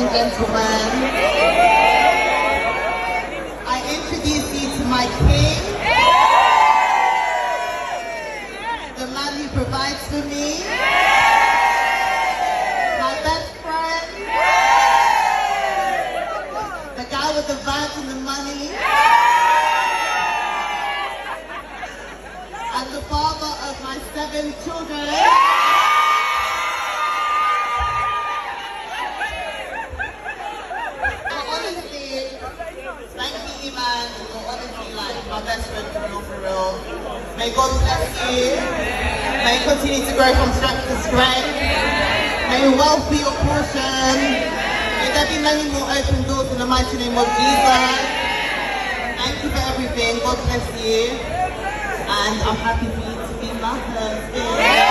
and gentlemen, I introduce you to my king, the man who provides for me, my best friend, the guy with the vans and the money, and the father of my 7 children. Thank you, Iman. You're honestly like my best friend for real. May God bless you. May you continue to grow from strength to strength. May wealth be your portion. May there be many more open doors in the mighty name of Jesus. Thank you for everything. God bless you. And I'm happy for you to be my husband.